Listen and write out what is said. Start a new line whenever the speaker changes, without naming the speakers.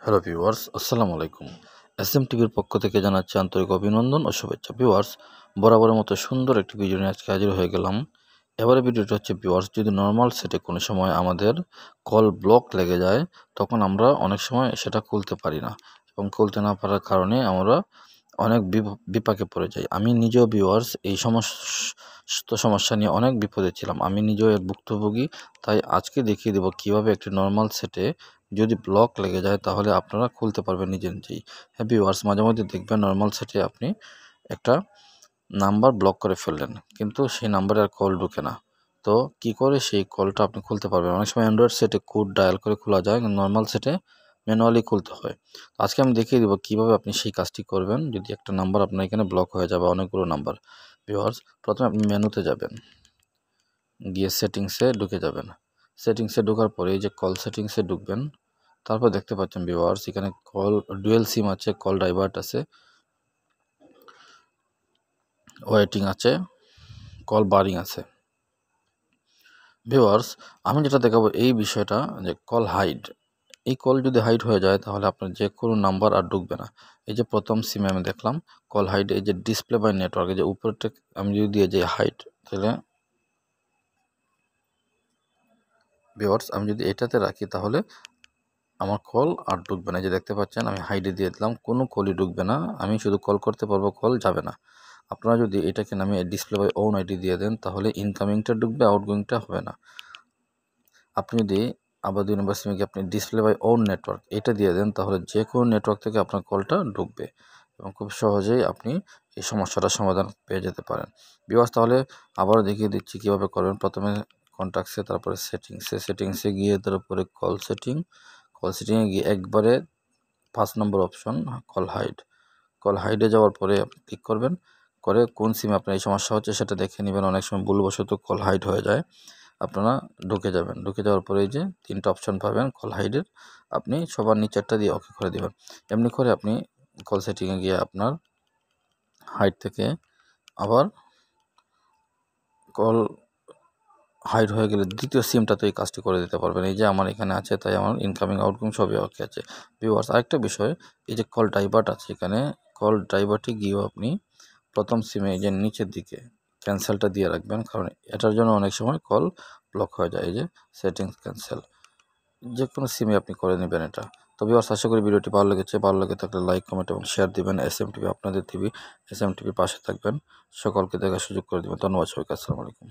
Hello viewers, আসসালামু আলাইকুম। SM টিভির পক্ষ থেকে জানাচ্ছি আন্তরিক অভিনন্দন ও শুভেচ্ছা। ভিউয়ার্স, বরাবরের মতো সুন্দর একটি ভিডিও নিয়ে আজকে হাজির হয়ে গেলাম। এবারে ভিডিওটা হচ্ছে ভিউয়ার্স, যদি নর্মাল সেটে কোনো সময় আমাদের কল ব্লক লেগে যায়, তখন আমরা অনেক সময় সেটা খুলতে পারি না এবং খুলতে না পারার কারণে আমরা অনেক বিপাকে পড়ে যাই। আমি নিজেও ভিউয়ার্স এই সমস্যা নিয়ে অনেক বিপদে ছিলাম। আমি নিজেও এর ভুক্তভোগী। তাই আজকে দেখিয়ে দেবো কীভাবে একটি নর্মাল সেটে যদি ব্লক লেগে যায় তাহলে আপনারা খুলতে পারবেন নিজে নিজেই। হ্যাঁ ভিউয়ার্স, মাঝে মধ্যে দেখবেন নর্মাল সেটে আপনি একটা নাম্বার ব্লক করে ফেললেন, কিন্তু সেই নাম্বারে আর কল ঢুকে না। তো কি করে সেই কলটা আপনি খুলতে পারবেন? অনেক সময় অ্যান্ড্রয়েড সেটে কোড ডায়াল করে খোলা যায়, কিন্তু নর্মাল সেটে ম্যানুয়ালি খুলতে হয়। আজকে আমি দেখিয়ে দেবো কীভাবে আপনি সেই কাজটি করবেন যদি একটা নাম্বার আপনার এখানে ব্লক হয়ে যাবে, অনেকগুলো নাম্বার। ভিউয়ার্স, প্রথমে আপনি মেনুতে যাবেন, গিয়ে সেটিংসে ঢুকে যাবেন। সেটিংসে ঢোকার পরে এই যে কল সেটিংসে ঢুকবেন। তারপর দেখতে পাচ্ছেন ভিউয়ার্স, এখানে কল ডুয়েল সিম আছে, কল ডাইভার্ট আছে, ওয়েটিং আছে, কল বারিং আছে। ভিউয়ার্স, আমি যেটা দেখাবো এই বিষয়টা যে কল হাইড। এই কল যদি হাইড হয়ে যায় তাহলে আপনার যে কোনো নাম্বার আর ঢুকবে না। এই যে প্রথম সিমে আমি দেখলাম কল হাইড, এই যে ডিসপ্লে বাই নেটওয়ার্ক, এই যে উপরটা আমি যদি দিয়ে যে হাইড, তাহলে ভিউয়ার্স আমি যদি এটাতে রাখি তাহলে আমার কল আর ঢুকবে না। যে দেখতে পাচ্ছেন আমি হাইডে দিয়ে দিলাম, কোনো কলই ঢুকবে না, আমি শুধু কল করতে পারবো, কল যাবে না। আপনারা যদি এটাকে নামিয়ে ডিসপ্লে বাই ওন আইডি দিয়ে দেন তাহলে ইনকামিংটা ঢুকবে, আউটগোয়িংটা হবে না। আপনি যদি আবার 2 নম্বর সিমে আপনি ডিসপ্লে বাই ওন নেটওয়ার্ক এটা দিয়ে দেন তাহলে যে কোনো নেটওয়ার্ক থেকে আপনার কলটা ঢুকবে এবং খুব সহজেই আপনি এই সমস্যাটার সমাধান পেয়ে যেতে পারেন। ভিউয়ার্স, তাহলে আবারও দেখিয়ে দিচ্ছি কীভাবে করবেন। প্রথমে কন্ট্যাক্টসে, তারপরে সেটিংসে গিয়ে তারপরে কল সেটিংয়ে গিয়ে একবারে 5 নম্বর অপশন কল হাইডে যাওয়ার পরে আপনি ক্লিক করবেন, করে কোন সিমে আপনার এই সমস্যা হচ্ছে সেটা দেখে নেবেন। অনেক সময় ভুলবশত কল হাইড হয়ে যায়, আপনারা ঢুকে যাবেন। ঢুকে যাওয়ার পরে এই যে 3টা অপশন পাবেন কল হাইডের, আপনি সবার নিচেরটা দিয়ে ওকে করে দেবেন। এমনি করে আপনি কল সেটিংয়ে গিয়ে আপনার হাইড থেকে আবার কল হাইড হয়ে গেলে দ্বিতীয় সিমটাতে এই কাজটি করে দিতে পারবেন। এই যে আমার এখানে আছে, তাই আমার ইনকামিং আউটগোয়িং সবই ওকে আছে। ভিউয়ার্স, আরেকটা বিষয়, এই যে কল ডাইভার্ট আছে, এখানে কল ডাইভার্টে গিয়েও আপনি প্রথম সিমে এই যে নিচের দিকে ক্যান্সেলটা দিয়ে রাখবেন, কারণ এটার জন্য অনেক সময় কল ব্লক হয়ে যায়। এই যে সেটিংস ক্যান্সেল, যে কোনো সিমে আপনি করে নেবেন এটা। তো ভিউয়ার্স, আশা করি ভিডিওটি ভালো লেগেছে। ভালো লেগে থাকলে লাইক, কমেন্ট এবং শেয়ার দিবেন। এসএম টিভি আপনাদের টিভি, এসএম টিভির পাশে থাকবেন, সকলকে দেখার সুযোগ করে দেবেন। ধন্যবাদ সবাইকে। আসসালামু আলাইকুম।